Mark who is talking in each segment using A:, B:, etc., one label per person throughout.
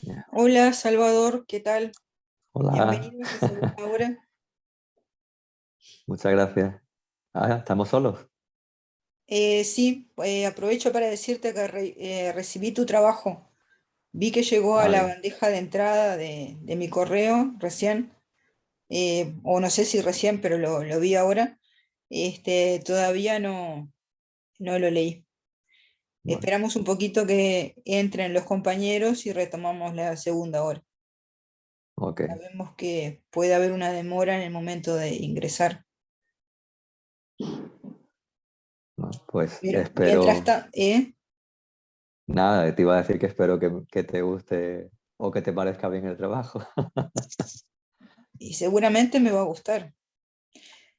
A: Ya.
B: Hola Salvador, ¿qué tal?
A: Hola,
B: Bienvenido a esta segunda hora.
A: muchas gracias. ¿Estamos solos?
B: Sí, aprovecho para decirte que recibí tu trabajo. Vi que llegó a la
A: Bien.
B: bandeja de entrada de mi correo recién, o no sé si recién, pero lo vi ahora. Todavía no lo leí.
A: Bueno,
B: Esperamos un poquito que entren los compañeros y retomamos la segunda hora.
A: ok.
B: Sabemos que puede haber una demora en el momento de ingresar,
A: Bueno, pues
B: pero mientras
A: espero,
B: tanto,
A: nada, te iba a decir que espero que te guste o que te parezca bien el trabajo.
B: y seguramente me va a gustar.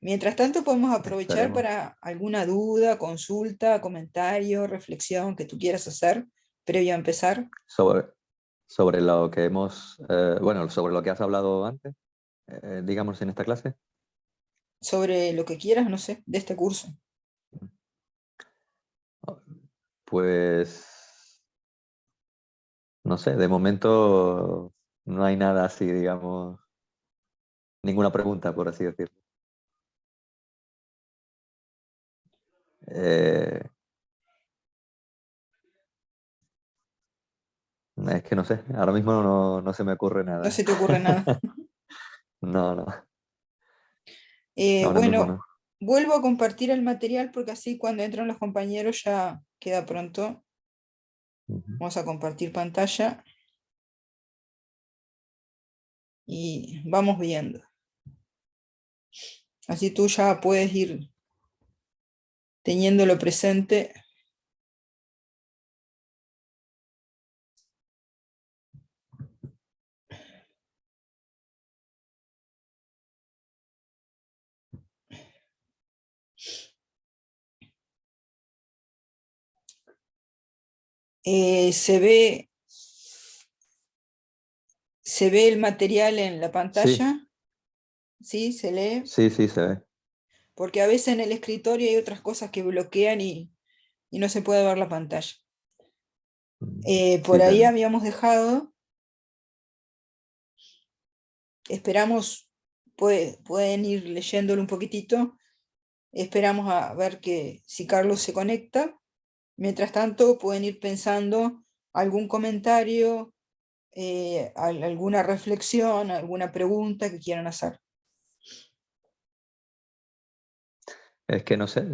B: Mientras tanto, podemos aprovechar
A: Esperemos.
B: para alguna duda, consulta, comentario, reflexión que tú quieras hacer previo a empezar,
A: Sobre, sobre lo que bueno, sobre lo que has hablado antes, digamos en esta clase,
B: sobre lo que quieras, no sé, de este curso.
A: pues, no sé, de momento no hay nada así, digamos, ninguna pregunta, por así decirlo. Eh, Es que no sé, ahora mismo no se me ocurre
B: No
A: nada.
B: se te ocurre nada.
A: No, no, ahora mismo
B: Bueno,
A: no.
B: vuelvo a compartir el material porque así cuando entran los compañeros ya queda pronto.
A: Ujú.
B: Vamos a compartir pantalla y vamos viendo. Así tú ya puedes ir teniéndolo presente. Eh, se ve, se ve el material en la
A: Sí,
B: pantalla, ¿sí? Se lee.
A: sí, sí, se ve.
B: Porque a veces en el escritorio hay otras cosas que bloquean y no se puede ver la pantalla. Por
A: Sí,
B: ahí habíamos dejado, esperamos, pueden ir leyéndolo un poquitito, esperamos a ver que si Carlos se conecta. Mientras tanto, pueden ir pensando algún comentario, alguna reflexión, alguna pregunta que quieran hacer.
A: es que no sé,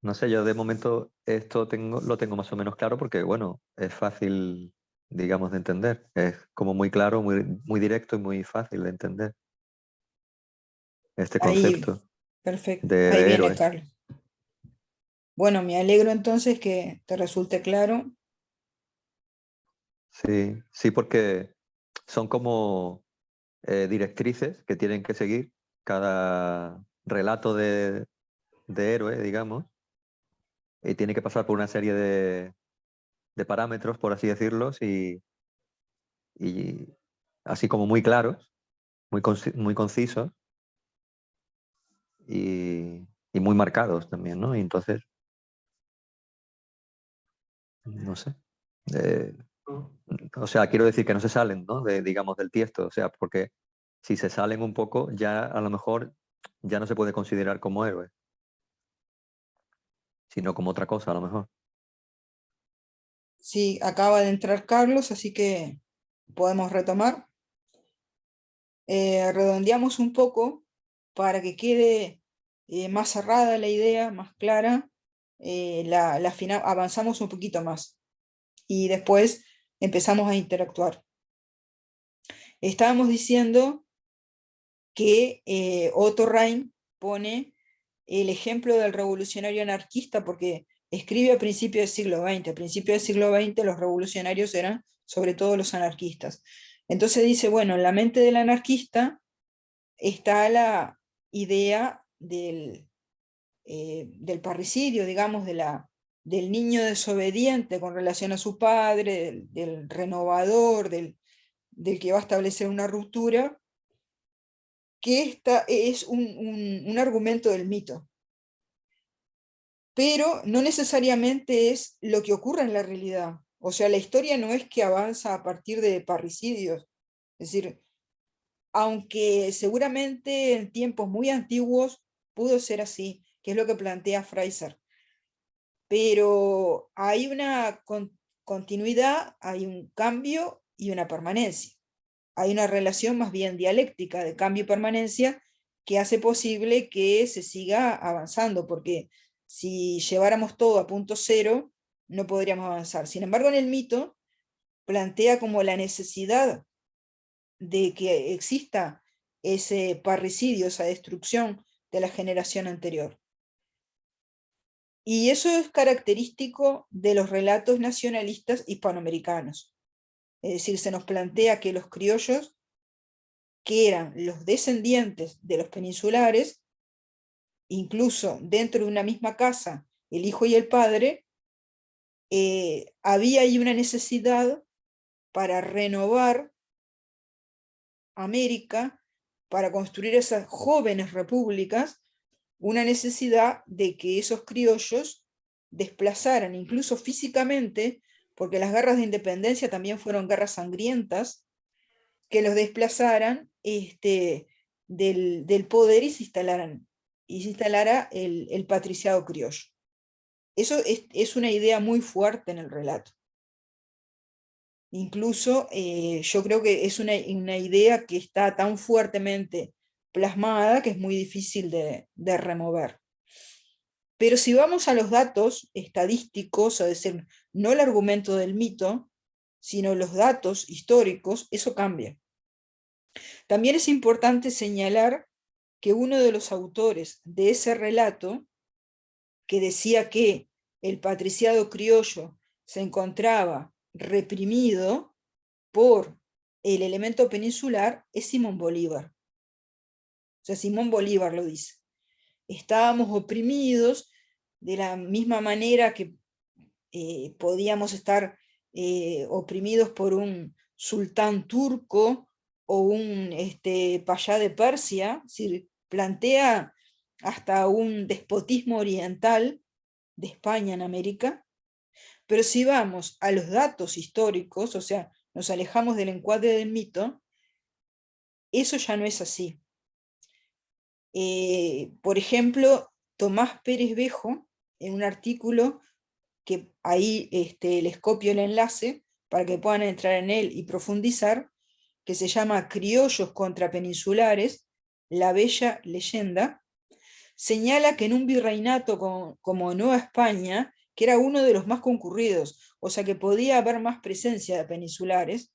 A: no sé, yo de momento lo tengo más o menos claro porque, bueno, es fácil, digamos, de entender. Es como muy claro, muy directo y muy fácil de entender este
B: Ahí,
A: concepto
B: perfecto,
A: de,
B: ahí
A: de
B: viene
A: héroe.
B: Carlos. Bueno, me alegro entonces que te resulte claro.
A: Sí, sí, porque son como directrices que tienen que seguir cada relato de héroe, digamos, y tiene que pasar por una serie de parámetros, por así decirlos, y así como muy claros, muy concisos y muy marcados también, ¿no? Y entonces, no sé. eh, o sea, quiero decir que no se salen, ¿no? Digamos, del tiesto, o sea, porque si se salen un poco, ya a lo mejor ya no se puede considerar como héroe, sino como otra cosa, a lo mejor.
B: Sí, acaba de entrar Carlos, así que podemos retomar. Redondeamos un poco para que quede más cerrada la idea, más clara. La final, avanzamos un poquito más y después empezamos a interactuar. Estábamos diciendo que Otto Rein pone el ejemplo del revolucionario anarquista porque escribe a principios del siglo XX. A principios del siglo XX los revolucionarios eran sobre todo los anarquistas. Entonces dice, bueno, en la mente del anarquista está la idea del parricidio, digamos, del niño desobediente con relación a su padre, del renovador, del que va a establecer una ruptura, que esta es un argumento del mito, pero no necesariamente es lo que ocurre en la realidad. O sea, la historia no es que avanza a partir de parricidios. Es decir, aunque seguramente en tiempos muy antiguos pudo ser así, que es lo que plantea Fraser. Pero hay una continuidad, hay un cambio y una permanencia. Hay una relación más bien dialéctica de cambio y permanencia que hace posible que se siga avanzando, porque si lleváramos todo a punto cero, no podríamos avanzar. Sin embargo, en el mito plantea como la necesidad de que exista ese parricidio, esa destrucción de la generación anterior. Y eso es característico de los relatos nacionalistas hispanoamericanos. Es decir, se nos plantea que los criollos, que eran los descendientes de los peninsulares, incluso dentro de una misma casa, el hijo y el padre, había ahí una necesidad para renovar América, para construir esas jóvenes repúblicas, una necesidad de que esos criollos desplazaran, incluso físicamente, porque las guerras de independencia también fueron guerras sangrientas, que los desplazaran del poder y se instalara el patriciado criollo. Eso es una idea muy fuerte en el relato. Incluso yo creo que es una idea que está tan fuertemente plasmada que es muy difícil de remover. Pero si vamos a los datos estadísticos, es decir, no el argumento del mito, sino los datos históricos, eso cambia. También es importante señalar que uno de los autores de ese relato, que decía que el patriciado criollo se encontraba reprimido por el elemento peninsular, es Simón Bolívar. O sea, Simón Bolívar lo dice. Estábamos oprimidos de la misma manera que podíamos estar oprimidos por un sultán turco o un payá de Persia, es decir, plantea hasta un despotismo oriental de España en América. Pero si vamos a los datos históricos, o sea, nos alejamos del encuadre del mito, eso ya no es así. Por ejemplo, Tomás Pérez Bejo, en un artículo que ahí les copio el enlace para que puedan entrar en él y profundizar, que se llama Criollos contra Peninsulares, la bella leyenda, señala que en un virreinato como Nueva España, que era uno de los más concurridos, o sea que podía haber más presencia de peninsulares,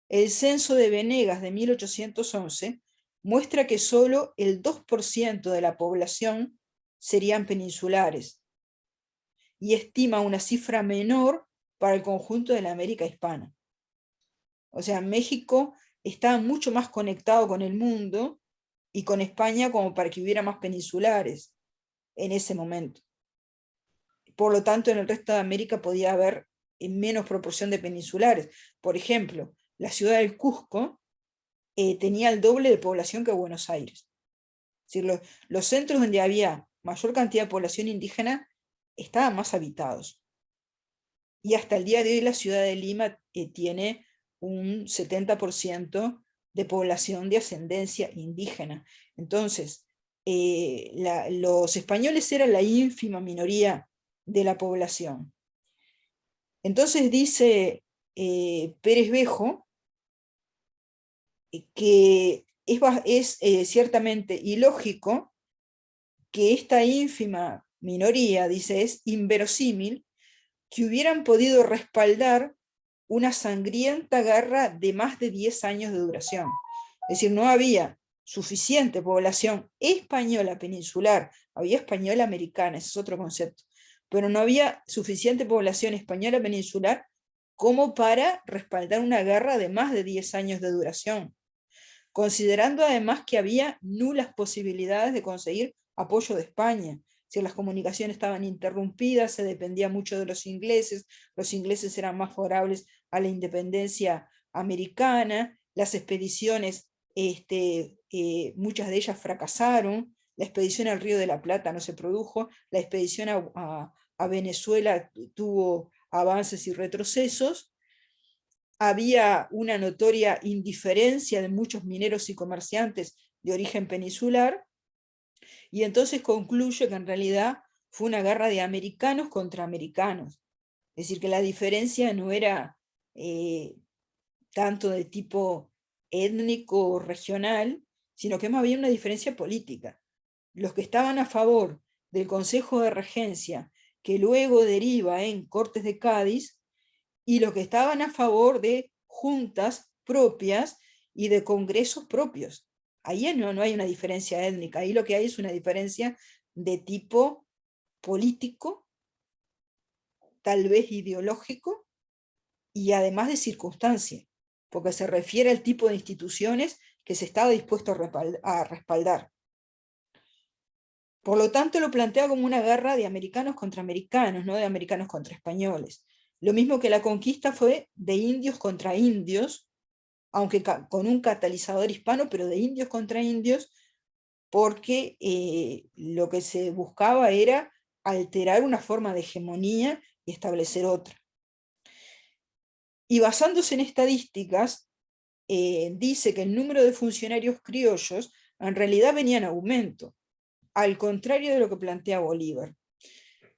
B: el censo de Venegas de 1811 muestra que solo el 2% de la población serían peninsulares, y estima una cifra menor para el conjunto de la América hispana. O sea, México estaba mucho más conectado con el mundo y con España como para que hubiera más peninsulares en ese momento. Por lo tanto, en el resto de América podía haber menos proporción de peninsulares. Por ejemplo, la ciudad del Cusco tenía el doble de población que Buenos Aires. Es decir, los centros donde había mayor cantidad de población indígena estaban más habitados. Y hasta el día de hoy la ciudad de Lima tiene un 70% de población de ascendencia indígena. Entonces, los españoles eran la ínfima minoría de la población. Entonces dice Pérez Bejo que es ciertamente ilógico que esta ínfima minoría, dice, es inverosímil que hubieran podido respaldar una sangrienta guerra de más de 10 años de duración. Es decir, no había suficiente población española peninsular, había española americana, ese es otro concepto, pero no había suficiente población española peninsular como para respaldar una guerra de más de 10 años de duración, considerando además que había nulas posibilidades de conseguir apoyo de España. Si las comunicaciones estaban interrumpidas, se dependía mucho de los ingleses eran más favorables a la independencia americana, las expediciones, muchas de ellas fracasaron, la expedición al Río de la Plata no se produjo, la expedición a Venezuela tuvo avances y retrocesos. Había una notoria indiferencia de muchos mineros y comerciantes de origen peninsular, y entonces concluye que en realidad fue una guerra de americanos contra americanos. Es decir, que la diferencia no era tanto de tipo étnico o regional, sino que más bien una diferencia política. Los que estaban a favor del Consejo de Regencia, que luego deriva en Cortes de Cádiz, y los que estaban a favor de juntas propias y de congresos propios. Ahí no hay una diferencia étnica, ahí lo que hay es una diferencia de tipo político, tal vez ideológico, y además de circunstancia, porque se refiere al tipo de instituciones que se estaba dispuesto a respaldar. Por lo tanto, lo plantea como una guerra de americanos contra americanos, no de americanos contra españoles. Lo mismo que la conquista fue de indios contra indios, aunque con un catalizador hispano, pero de indios contra indios, porque lo que se buscaba era alterar una forma de hegemonía y establecer otra. Y basándose en estadísticas, dice que el número de funcionarios criollos en realidad venía en aumento, al contrario de lo que plantea Bolívar.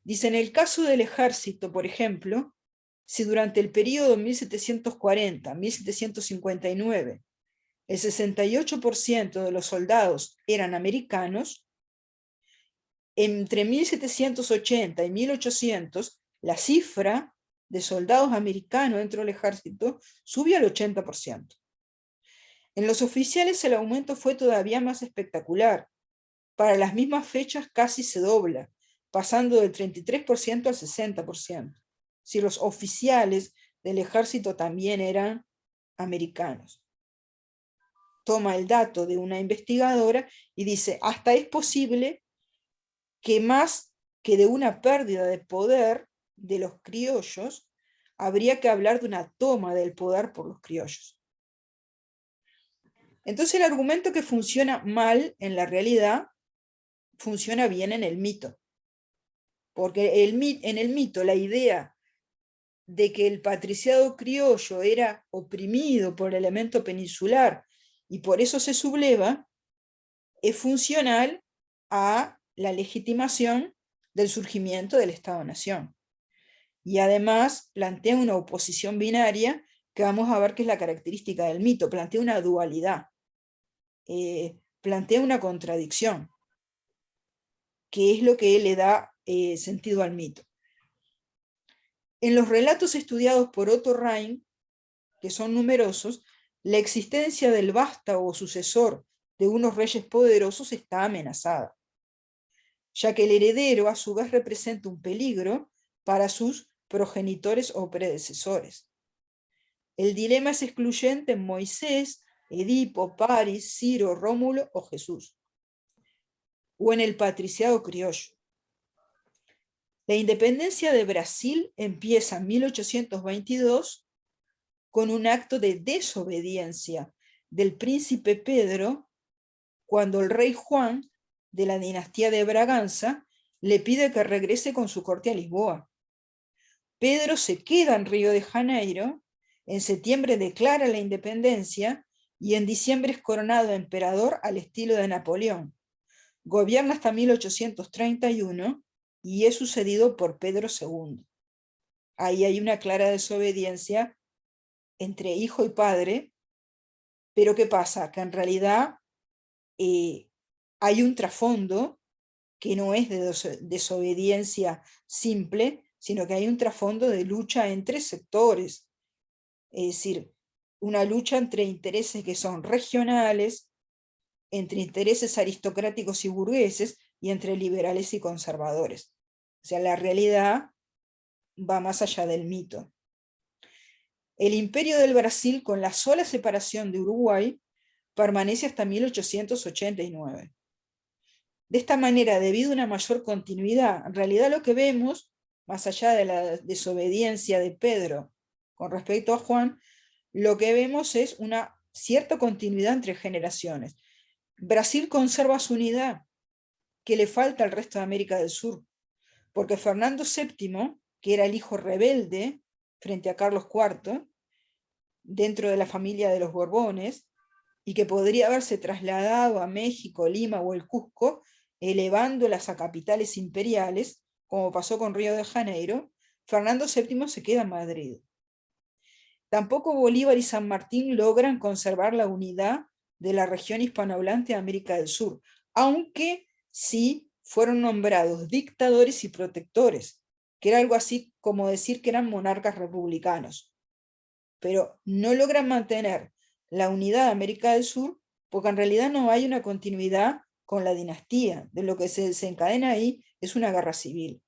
B: Dice, en el caso del ejército, por ejemplo, si durante el periodo 1740-1759 el 68% de los soldados eran americanos, entre 1780 y 1800 la cifra de soldados americanos dentro del ejército subió al 80%. En los oficiales el aumento fue todavía más espectacular. Para las mismas fechas casi se dobla, pasando del 33% al 60%. Si los oficiales del ejército también eran americanos. Toma el dato de una investigadora y dice, hasta es posible que más que de una pérdida de poder de los criollos, habría que hablar de una toma del poder por los criollos. Entonces el argumento que funciona mal en la realidad, funciona bien en el mito. Porque en el mito la idea de que el patriciado criollo era oprimido por el elemento peninsular y por eso se subleva, es funcional a la legitimación del surgimiento del Estado-Nación. Y además plantea una oposición binaria que vamos a ver que es la característica del mito, plantea una dualidad, plantea una contradicción, que es lo que le da sentido al mito. En los relatos estudiados por Otto Rein, que son numerosos, la existencia del vástago sucesor de unos reyes poderosos está amenazada, ya que el heredero a su vez representa un peligro para sus progenitores o predecesores. El dilema es excluyente en Moisés, Edipo, Paris, Ciro, Rómulo o Jesús, o en el patriciado criollo. La independencia de Brasil empieza en 1822 con un acto de desobediencia del príncipe Pedro, cuando el rey Juan, de la dinastía de Braganza, le pide que regrese con su corte a Lisboa. Pedro se queda en Río de Janeiro, en septiembre declara la independencia y en diciembre es coronado emperador al estilo de Napoleón. Gobierna hasta 1831 y es sucedido por Pedro II. Ahí hay una clara desobediencia entre hijo y padre, pero ¿qué pasa? Que en realidad hay un trasfondo que no es de desobediencia simple, sino que hay un trasfondo de lucha entre sectores, es decir, una lucha entre intereses que son regionales, entre intereses aristocráticos y burgueses, y entre liberales y conservadores. O sea, la realidad va más allá del mito. El imperio del Brasil, con la sola separación de Uruguay, permanece hasta 1889. De esta manera, debido a una mayor continuidad, en realidad lo que vemos, más allá de la desobediencia de Pedro con respecto a Juan, lo que vemos es una cierta continuidad entre generaciones. Brasil conserva su unidad, que le falta al resto de América del Sur, porque Fernando VII que era el hijo rebelde frente a Carlos IV, dentro de la familia de los Borbones, y que podría haberse trasladado a México, Lima o el Cusco, elevándolas a capitales imperiales, como pasó con Río de Janeiro, Fernando VII se queda en Madrid. Tampoco Bolívar y San Martín logran conservar la unidad de la región hispanohablante de América del Sur, aunque sí fueron nombrados dictadores y protectores, que era algo así como decir que eran monarcas republicanos. Pero no logran mantener la unidad de América del Sur porque en realidad no hay una continuidad con la dinastía. De lo que se desencadena ahí es una guerra civil.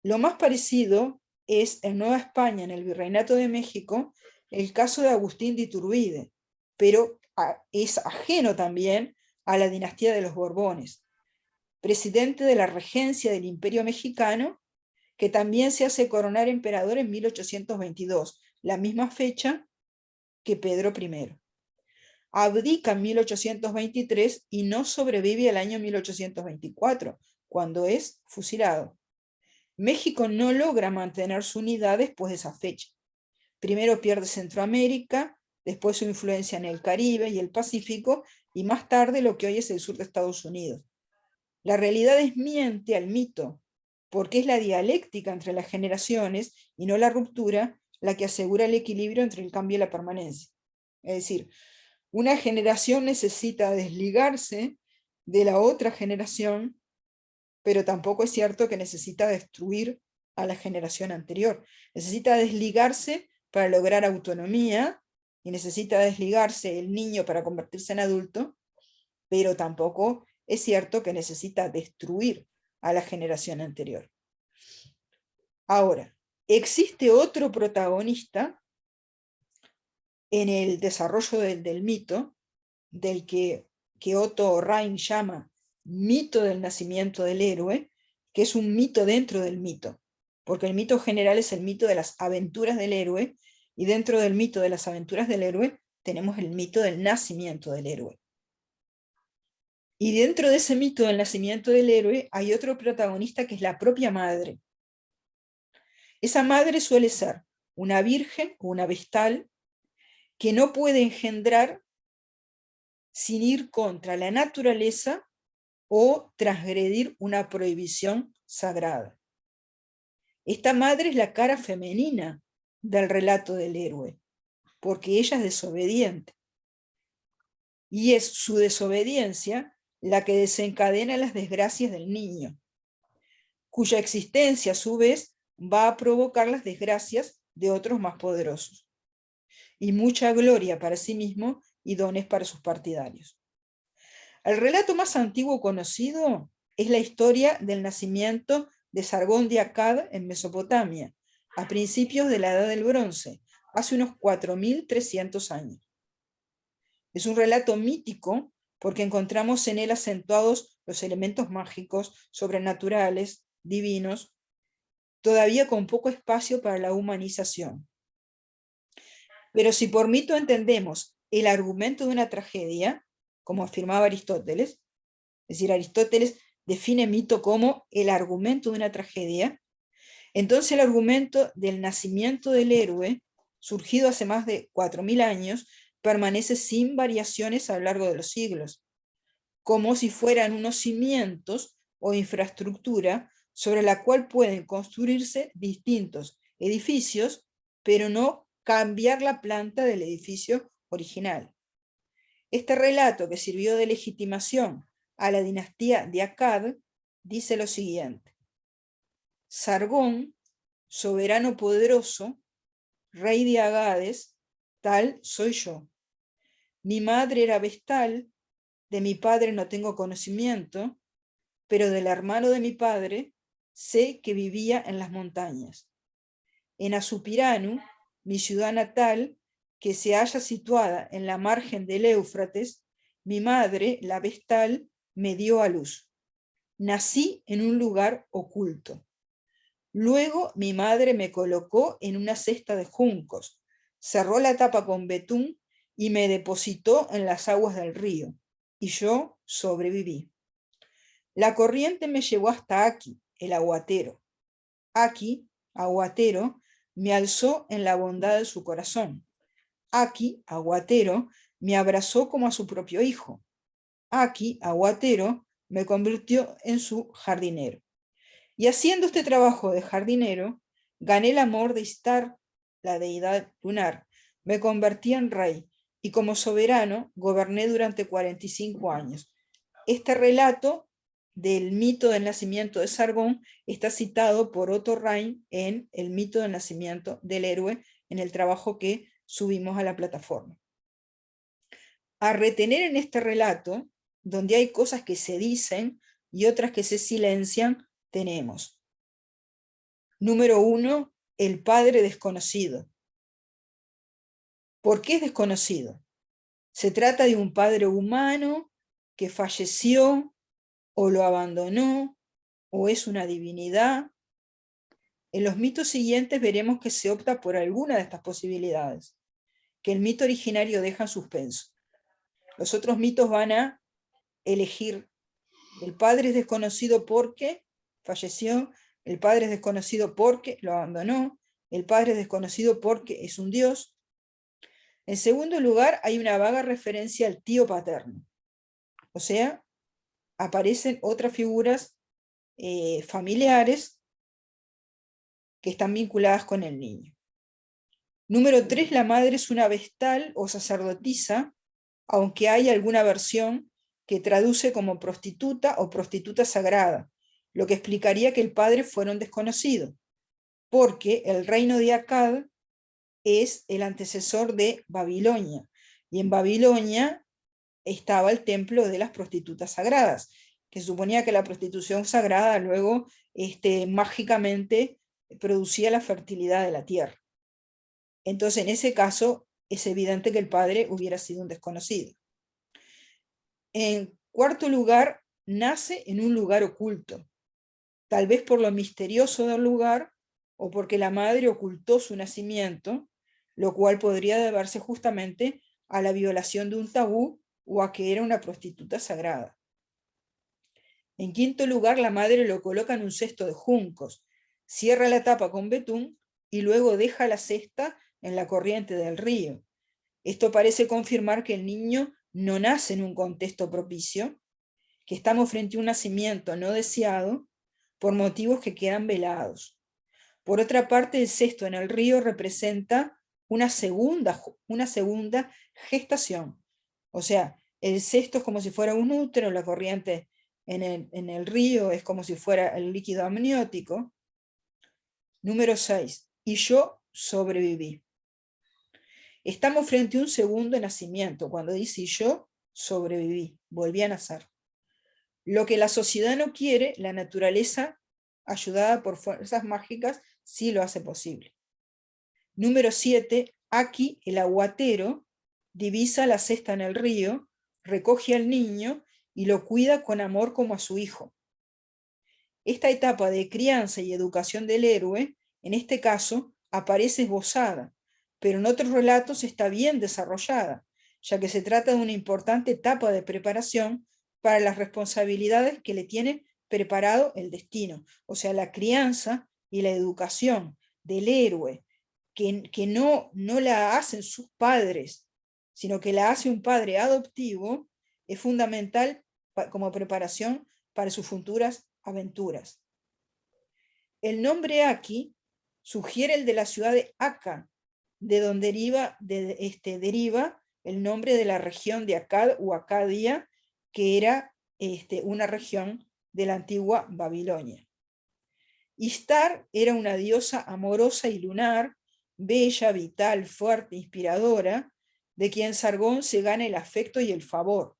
B: Lo más parecido es en Nueva España, en el Virreinato de México, el caso de Agustín de Iturbide, pero es ajeno también a la dinastía de los Borbones, presidente de la regencia del Imperio Mexicano, que también se hace coronar emperador en 1822, la misma fecha que Pedro I. Abdica en 1823 y no sobrevive al año 1824, cuando es fusilado. México no logra mantener su unidad después de esa fecha. Primero pierde Centroamérica, después su influencia en el Caribe y el Pacífico, y más tarde lo que hoy es el sur de Estados Unidos. La realidad desmiente al mito, porque es la dialéctica entre las generaciones y no la ruptura la que asegura el equilibrio entre el cambio y la permanencia. Es decir, una generación necesita desligarse de la otra generación, pero tampoco es cierto que necesita destruir a la generación anterior. Necesita desligarse para lograr autonomía, y necesita desligarse el niño para convertirse en adulto, pero tampoco es cierto que necesita destruir a la generación anterior. Ahora, existe otro protagonista en el desarrollo del mito, del que Otto Rein llama mito del nacimiento del héroe, que es un mito dentro del mito, porque el mito general es el mito de las aventuras del héroe, y dentro del mito de las aventuras del héroe tenemos el mito del nacimiento del héroe. Y dentro de ese mito del nacimiento del héroe hay otro protagonista que es la propia madre. Esa madre suele ser una virgen o una vestal que no puede engendrar sin ir contra la naturaleza o transgredir una prohibición sagrada. Esta madre es la cara femenina del relato del héroe, porque ella es desobediente. Y es su desobediencia la que desencadena las desgracias del niño, cuya existencia a su vez va a provocar las desgracias de otros más poderosos, y mucha gloria para sí mismo y dones para sus partidarios. El relato más antiguo conocido es la historia del nacimiento de Sargón de Akkad en Mesopotamia, a principios de la Edad del Bronce, hace unos 4.300 años. Es un relato mítico porque encontramos en él acentuados los elementos mágicos, sobrenaturales, divinos, todavía con poco espacio para la humanización. Pero si por mito entendemos el argumento de una tragedia, como afirmaba Aristóteles, es decir, Aristóteles define mito como el argumento de una tragedia, entonces el argumento del nacimiento del héroe, surgido hace más de 4.000 años, permanece sin variaciones a lo largo de los siglos, como si fueran unos cimientos o infraestructura sobre la cual pueden construirse distintos edificios, pero no cambiar la planta del edificio original. Este relato, que sirvió de legitimación a la dinastía de Akkad, dice lo siguiente: Sargón, soberano poderoso, rey de Agades, tal soy yo. Mi madre era vestal, de mi padre no tengo conocimiento, pero del hermano de mi padre sé que vivía en las montañas. En Asupiranu, mi ciudad natal, que se halla situada en la margen del Éufrates, mi madre, la vestal, me dio a luz. Nací en un lugar oculto. Luego mi madre me colocó en una cesta de juncos, cerró la tapa con betún y me depositó en las aguas del río, y yo sobreviví. La corriente me llevó hasta aquí, el aguatero. Aki, aguatero, me alzó en la bondad de su corazón. Aki, aguatero, me abrazó como a su propio hijo. Aki, aguatero, me convirtió en su jardinero. Y haciendo este trabajo de jardinero, gané el amor de Istar, la deidad lunar. Me convertí en rey y como soberano goberné durante 45 años. Este relato del mito del nacimiento de Sargón está citado por Otto Rein en El mito del nacimiento del héroe, en el trabajo que subimos a la plataforma. A retener en este relato, donde hay cosas que se dicen y otras que se silencian, tenemos: número 1, el padre desconocido. ¿Por qué es desconocido? Se trata de un padre humano que falleció o lo abandonó o es una divinidad. En los mitos siguientes veremos que se opta por alguna de estas posibilidades, que el mito originario deja en suspenso. Los otros mitos van a elegir: el padre es desconocido porque falleció, el padre es desconocido porque lo abandonó, el padre es desconocido porque es un dios. En segundo lugar, hay una vaga referencia al tío paterno, o sea, aparecen otras figuras familiares que están vinculadas con el niño. Número 3, la madre es una vestal o sacerdotisa, aunque hay alguna versión que traduce como prostituta o prostituta sagrada, lo que explicaría que el padre fuera un desconocido, porque el reino de Akkad es el antecesor de Babilonia, y en Babilonia estaba el templo de las prostitutas sagradas, que suponía que la prostitución sagrada luego mágicamente producía la fertilidad de la tierra. Entonces, en ese caso, es evidente que el padre hubiera sido un desconocido. En cuarto lugar, nace en un lugar oculto, tal vez por lo misterioso del lugar o porque la madre ocultó su nacimiento, lo cual podría deberse justamente a la violación de un tabú o a que era una prostituta sagrada. En quinto lugar, la madre lo coloca en un cesto de juncos, cierra la tapa con betún y luego deja la cesta en la corriente del río. Esto parece confirmar que el niño no nace en un contexto propicio, que estamos frente a un nacimiento no deseado por motivos que quedan velados. Por otra parte, el cesto en el río representa una segunda gestación. O sea, el cesto es como si fuera un útero, la corriente en el río es como si fuera el líquido amniótico. Número 6. Y yo sobreviví. Estamos frente a un segundo nacimiento, cuando dice y yo sobreviví, volví a nacer. Lo que la sociedad no quiere, la naturaleza, ayudada por fuerzas mágicas, sí lo hace posible. Número 7. Aquí el aguatero divisa la cesta en el río, recoge al niño y lo cuida con amor como a su hijo. Esta etapa de crianza y educación del héroe, en este caso, aparece esbozada, pero en otros relatos está bien desarrollada, ya que se trata de una importante etapa de preparación para las responsabilidades que le tiene preparado el destino. O sea, la crianza y la educación del héroe, que no la hacen sus padres, sino que la hace un padre adoptivo, es fundamental como preparación para sus futuras aventuras. El nombre Aki sugiere el de la ciudad de Akka, de donde deriva el nombre de la región de Akkad o Acadia, que era una región de la antigua Babilonia. Istar era una diosa amorosa y lunar, bella, vital, fuerte, inspiradora, de quien Sargón se gana el afecto y el favor.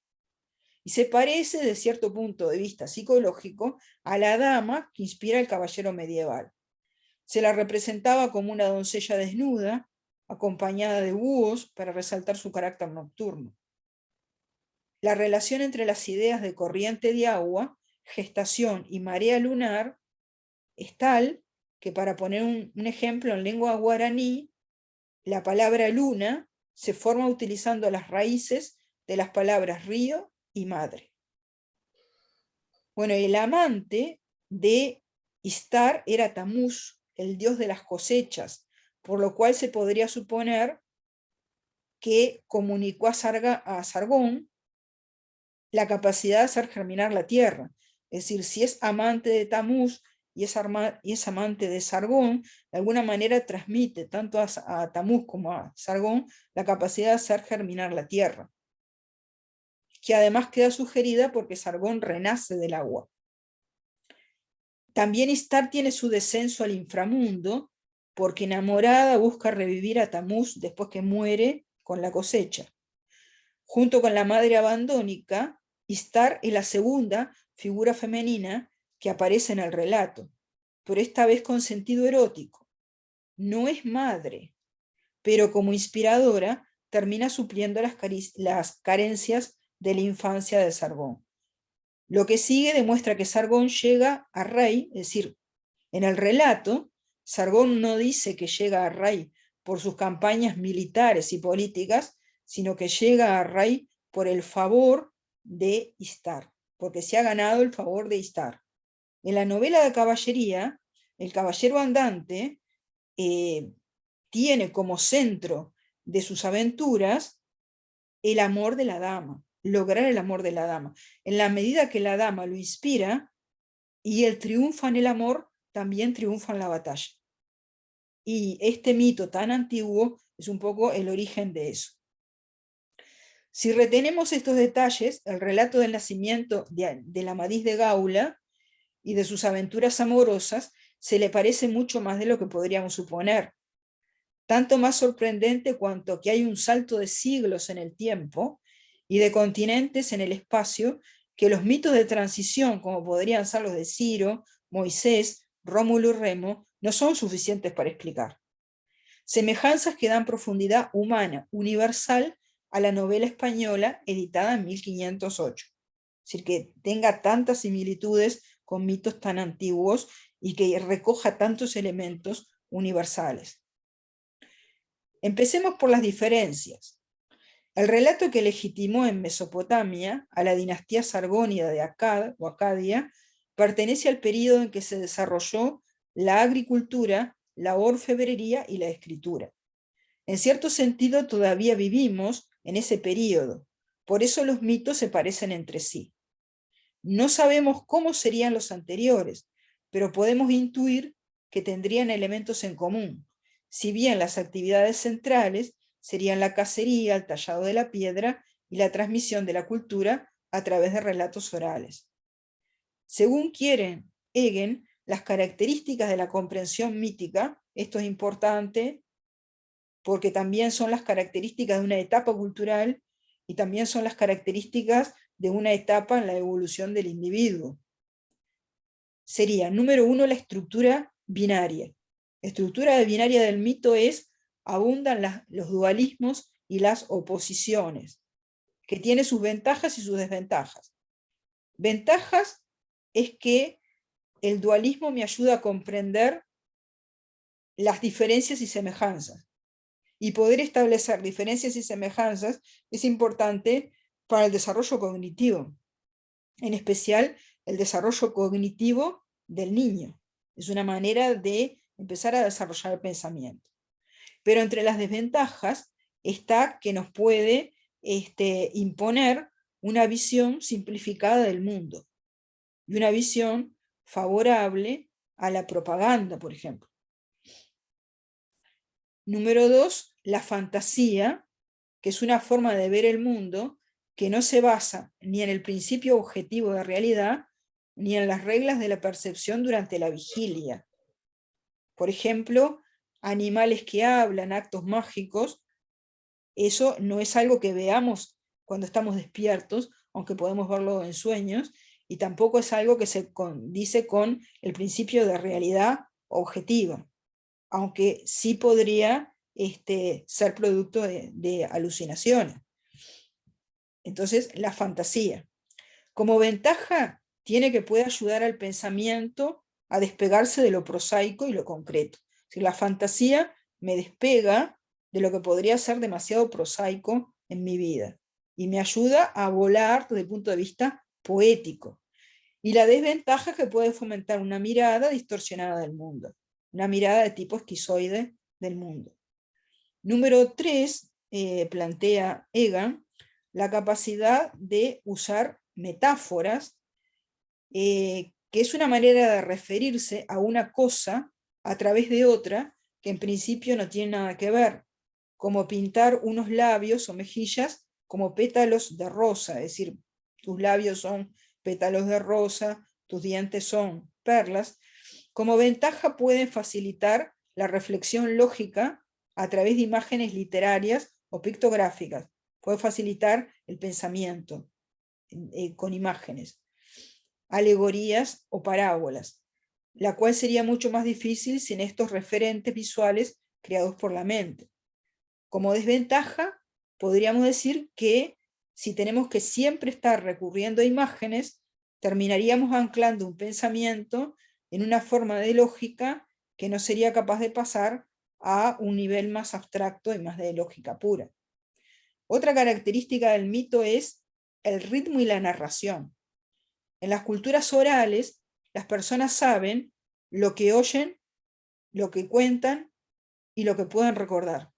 B: Y se parece, de cierto punto de vista psicológico, a la dama que inspira el caballero medieval. Se la representaba como una doncella desnuda, acompañada de búhos para resaltar su carácter nocturno. La relación entre las ideas de corriente de agua, gestación y marea lunar es tal que, para poner un ejemplo en lengua guaraní, la palabra luna se forma utilizando las raíces de las palabras río y madre. Bueno, el amante de Istar era Tamuz, el dios de las cosechas, por lo cual se podría suponer que comunicó a Sargón la capacidad de hacer germinar la tierra. Es decir, si es amante de Tamuz y es amante de Sargón, de alguna manera transmite tanto a Tamuz como a Sargón la capacidad de hacer germinar la tierra, que además queda sugerida porque Sargón renace del agua. También Istar tiene su descenso al inframundo, porque enamorada busca revivir a Tamuz después que muere con la cosecha. Junto con la madre abandónica, Istar es la segunda figura femenina que aparece en el relato, pero esta vez con sentido erótico. No es madre, pero como inspiradora termina supliendo las carencias de la infancia de Sargón. Lo que sigue demuestra que Sargón llega a rey, es decir, en el relato, Sargón no dice que llega a rey por sus campañas militares y políticas, sino que llega a rey por el favor de Istar, porque se ha ganado el favor de Istar. En la novela de caballería, el caballero andante tiene como centro de sus aventuras el amor de la dama, lograr el amor de la dama. En la medida que la dama lo inspira y él triunfa en el amor, también triunfa en la batalla. Y este mito tan antiguo es un poco el origen de eso. Si retenemos estos detalles, el relato del nacimiento de Amadís de Gaula y de sus aventuras amorosas se le parece mucho más de lo que podríamos suponer. Tanto más sorprendente cuanto que hay un salto de siglos en el tiempo y de continentes en el espacio que los mitos de transición, como podrían ser los de Ciro, Moisés, Rómulo y Remo, no son suficientes para explicar. Semejanzas que dan profundidad humana, universal, a la novela española editada en 1508. Es decir, que tenga tantas similitudes con mitos tan antiguos y que recoja tantos elementos universales. Empecemos por las diferencias. El relato que legitimó en Mesopotamia a la dinastía sargónida de Akkad o Acadia pertenece al período en que se desarrolló la agricultura, la orfebrería y la escritura. En cierto sentido, todavía vivimos en ese período, por eso los mitos se parecen entre sí. No sabemos cómo serían los anteriores, pero podemos intuir que tendrían elementos en común, si bien las actividades centrales serían la cacería, el tallado de la piedra y la transmisión de la cultura a través de relatos orales. Según quieren Egen, las características de la comprensión mítica, esto es importante porque también son las características de una etapa cultural y también son las características de una etapa en la evolución del individuo. Sería, número uno, la estructura binaria. La estructura binaria del mito es, abundan los dualismos y las oposiciones, que tiene sus ventajas y sus desventajas. Ventajas es que el dualismo me ayuda a comprender las diferencias y semejanzas. Y poder establecer diferencias y semejanzas es importante para el desarrollo cognitivo, en especial el desarrollo cognitivo del niño. Es una manera de empezar a desarrollar el pensamiento. Pero entre las desventajas está que nos puede imponer una visión simplificada del mundo y una visión favorable a la propaganda, por ejemplo. Número 2, la fantasía, que es una forma de ver el mundo que no se basa ni en el principio objetivo de realidad, ni en las reglas de la percepción durante la vigilia. Por ejemplo, animales que hablan, actos mágicos, eso no es algo que veamos cuando estamos despiertos, aunque podemos verlo en sueños, y tampoco es algo que se condice con el principio de realidad objetiva, aunque sí podría ser producto de alucinaciones. Entonces, la fantasía. Como ventaja, tiene que puede ayudar al pensamiento a despegarse de lo prosaico y lo concreto. Si la fantasía me despega de lo que podría ser demasiado prosaico en mi vida y me ayuda a volar desde el punto de vista poético. Y la desventaja es que puede fomentar una mirada distorsionada del mundo, una mirada de tipo esquizoide del mundo. Número 3, plantea Egan, la capacidad de usar metáforas, que es una manera de referirse a una cosa a través de otra que en principio no tiene nada que ver, como pintar unos labios o mejillas como pétalos de rosa, es decir, tus labios son pétalos de rosa, tus dientes son perlas. Como ventaja pueden facilitar la reflexión lógica a través de imágenes literarias o pictográficas. Puede facilitar el pensamiento con imágenes, alegorías o parábolas, la cual sería mucho más difícil sin estos referentes visuales creados por la mente. Como desventaja, podríamos decir que si tenemos que siempre estar recurriendo a imágenes, terminaríamos anclando un pensamiento en una forma de lógica que no sería capaz de pasar a un nivel más abstracto y más de lógica pura. Otra característica del mito es el ritmo y la narración. En las culturas orales, las personas saben lo que oyen, lo que cuentan y lo que pueden recordar.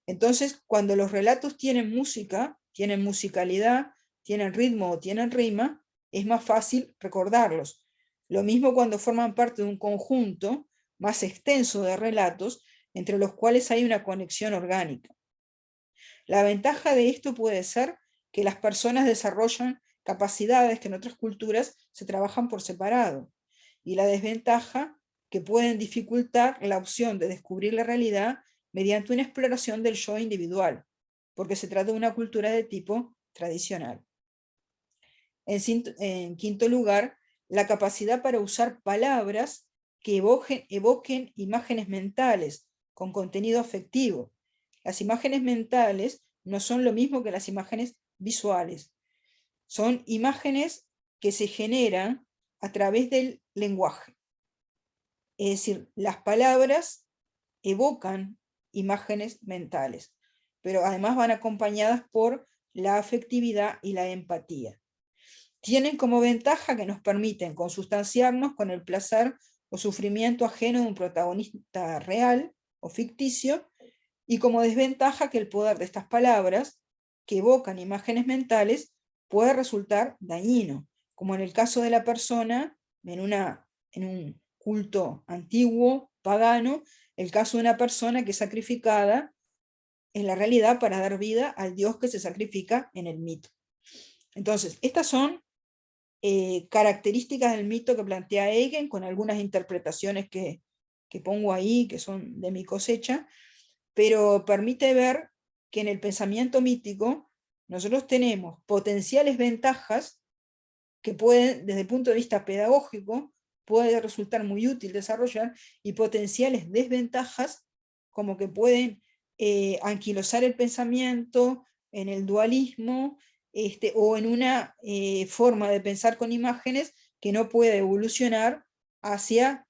B: Entonces, cuando los relatos tienen música, tienen musicalidad, tienen ritmo o tienen rima, es más fácil recordarlos. Lo mismo cuando forman parte de un conjunto más extenso de relatos, entre los cuales hay una conexión orgánica. La ventaja de esto puede ser que las personas desarrollan capacidades que en otras culturas se trabajan por separado, y la desventaja que pueden dificultar la opción de descubrir la realidad mediante una exploración del yo individual, porque se trata de una cultura de tipo tradicional. En quinto lugar, la capacidad para usar palabras que evoquen imágenes mentales con contenido afectivo. Las imágenes mentales no son lo mismo que las imágenes visuales. Son imágenes que se generan a través del lenguaje. Es decir, las palabras evocan imágenes mentales, pero además van acompañadas por la afectividad y la empatía. Tienen como ventaja que nos permiten consustanciarnos con el placer o sufrimiento ajeno de un protagonista real o ficticio, y como desventaja que el poder de estas palabras, que evocan imágenes mentales, puede resultar dañino, como en el caso de la persona en un culto antiguo, pagano, el caso de una persona que es sacrificada en la realidad para dar vida al dios que se sacrifica en el mito. Entonces, estas son características del mito que plantea Eigen, con algunas interpretaciones que pongo ahí, que son de mi cosecha, pero permite ver que en el pensamiento mítico nosotros tenemos potenciales ventajas que pueden, desde el punto de vista pedagógico, puede resultar muy útil desarrollar, y potenciales desventajas, como que pueden anquilosar el pensamiento en el dualismo, o en una forma de pensar con imágenes que no puede evolucionar hacia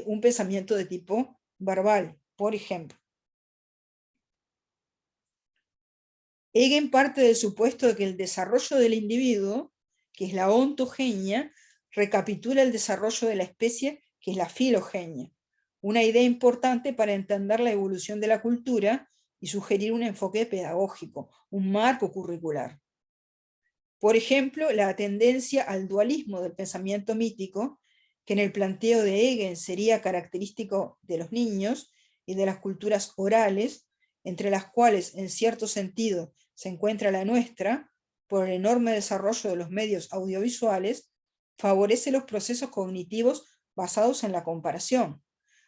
B: un pensamiento de tipo verbal, por ejemplo. Eigen parte del supuesto de que el desarrollo del individuo, que es la ontogenia, recapitula el desarrollo de la especie, que es la filogenia, una idea importante para entender la evolución de la cultura y sugerir un enfoque pedagógico, un marco curricular. Por ejemplo, la tendencia al dualismo del pensamiento mítico, que en el planteo de Eigen sería característico de los niños y de las culturas orales, entre las cuales en cierto sentido se encuentra la nuestra, por el enorme desarrollo de los medios audiovisuales, favorece los procesos cognitivos basados en la comparación,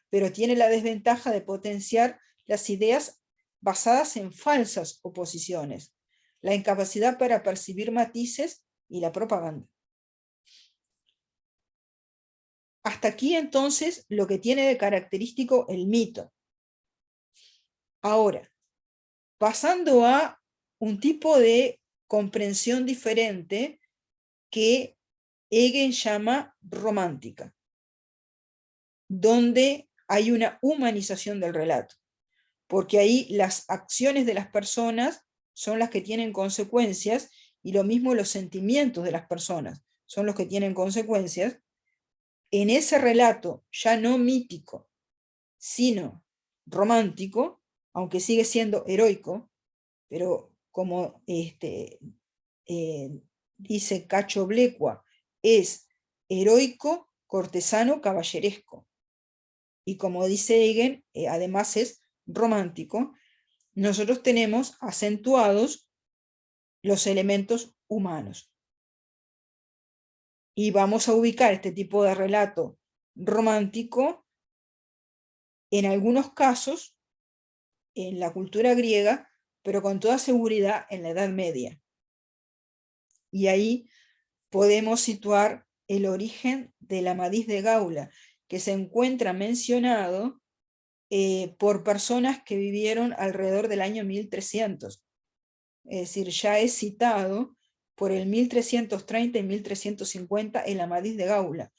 B: pero tiene la desventaja de potenciar las ideas basadas en falsas oposiciones, la incapacidad para percibir matices y la propaganda. Hasta aquí entonces lo que tiene de característico el mito. Ahora, pasando a un tipo de comprensión diferente que Eigen llama romántica, donde hay una humanización del relato, porque ahí las acciones de las personas son las que tienen consecuencias, y lo mismo los sentimientos de las personas son los que tienen consecuencias, en ese relato ya no mítico, sino romántico, aunque sigue siendo heroico, pero como dice Cacho Blecua, es heroico, cortesano, caballeresco. Y como dice Eigen, además es romántico. Nosotros tenemos acentuados los elementos humanos. Y vamos a ubicar este tipo de relato romántico, en algunos casos, en la cultura griega, pero con toda seguridad en la Edad Media. Y ahí podemos situar el origen del Amadís de Gaula, que se encuentra mencionado por personas que vivieron alrededor del año 1300. Es decir, ya es citado por el 1330 y 1350 el Amadís de Gaula.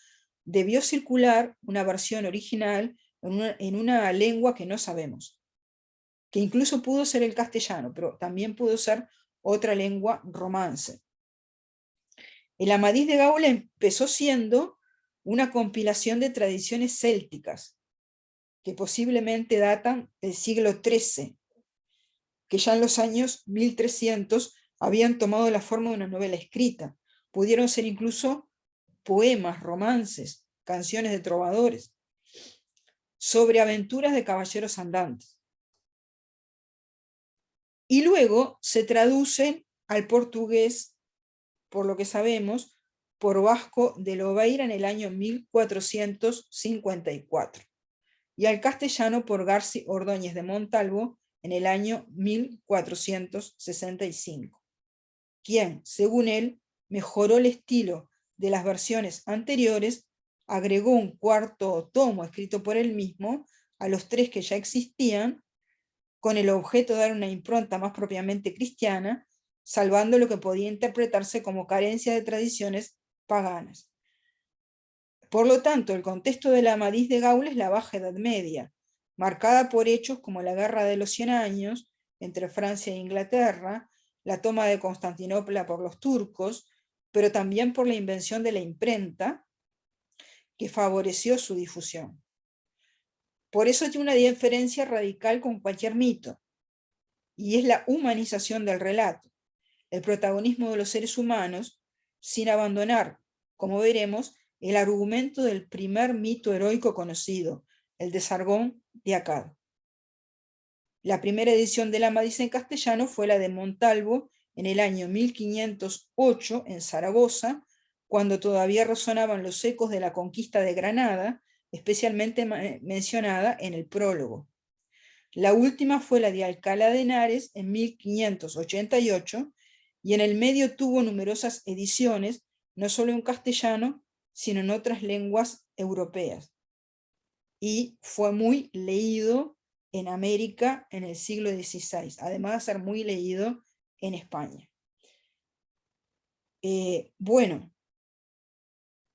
B: Debió circular una versión original en una lengua que no sabemos, que incluso pudo ser el castellano, pero también pudo ser otra lengua romance. El Amadís de Gaula empezó siendo una compilación de tradiciones célticas, que posiblemente datan del siglo XIII, que ya en los años 1300 habían tomado la forma de una novela escrita. Pudieron ser incluso poemas, romances, canciones de trovadores, sobre aventuras de caballeros andantes. Y luego se traducen al portugués, por lo que sabemos, por Vasco de Lobeira en el año 1454, y al castellano por Garci Ordóñez de Montalvo en el año 1465, quien, según él, mejoró el estilo de las versiones anteriores, agregó un cuarto tomo escrito por él mismo a los 3 que ya existían, con el objeto de dar una impronta más propiamente cristiana, salvando lo que podía interpretarse como carencia de tradiciones paganas. Por lo tanto, el contexto del Amadís de Gaula es la Baja Edad Media, marcada por hechos como la Guerra de los 100 Años entre Francia e Inglaterra, la toma de Constantinopla por los turcos, pero también por la invención de la imprenta, que favoreció su difusión. Por eso tiene una diferencia radical con cualquier mito, y es la humanización del relato, el protagonismo de los seres humanos, sin abandonar, como veremos, el argumento del primer mito heroico conocido, el de Sargón de Akkad. La primera edición del Amadís en castellano fue la de Montalvo en el año 1508 en Zaragoza, cuando todavía resonaban los ecos de la conquista de Granada, especialmente mencionada en el prólogo. La última fue la de Alcalá de Henares en 1588, y en el medio tuvo numerosas ediciones, no solo en castellano, sino en otras lenguas europeas. Y fue muy leído en América en el siglo XVI, además de ser muy leído en España. Bueno,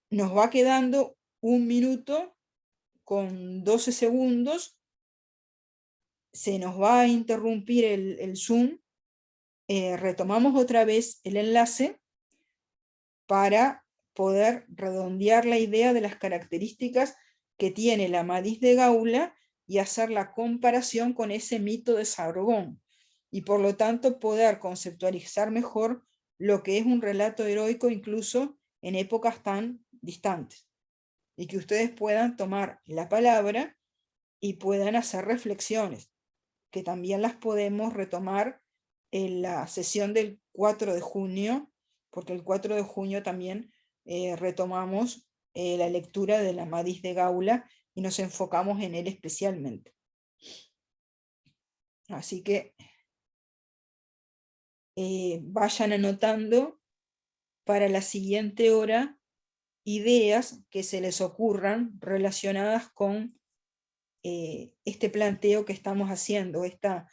B: nos va quedando 1 minuto con 12 segundos. Se nos va a interrumpir el Zoom. Retomamos otra vez el enlace para poder redondear la idea de las características que tiene el Amadís de Gaula y hacer la comparación con ese mito de Sargón, y por lo tanto poder conceptualizar mejor lo que es un relato heroico incluso en épocas tan distantes, y que ustedes puedan tomar la palabra y puedan hacer reflexiones, que también las podemos retomar en la sesión del 4 de junio, porque el 4 de junio también retomamos la lectura del Amadís de Gaula y nos enfocamos en él especialmente. Así que vayan anotando para la siguiente hora ideas que se les ocurran relacionadas con este planteo que estamos haciendo, esta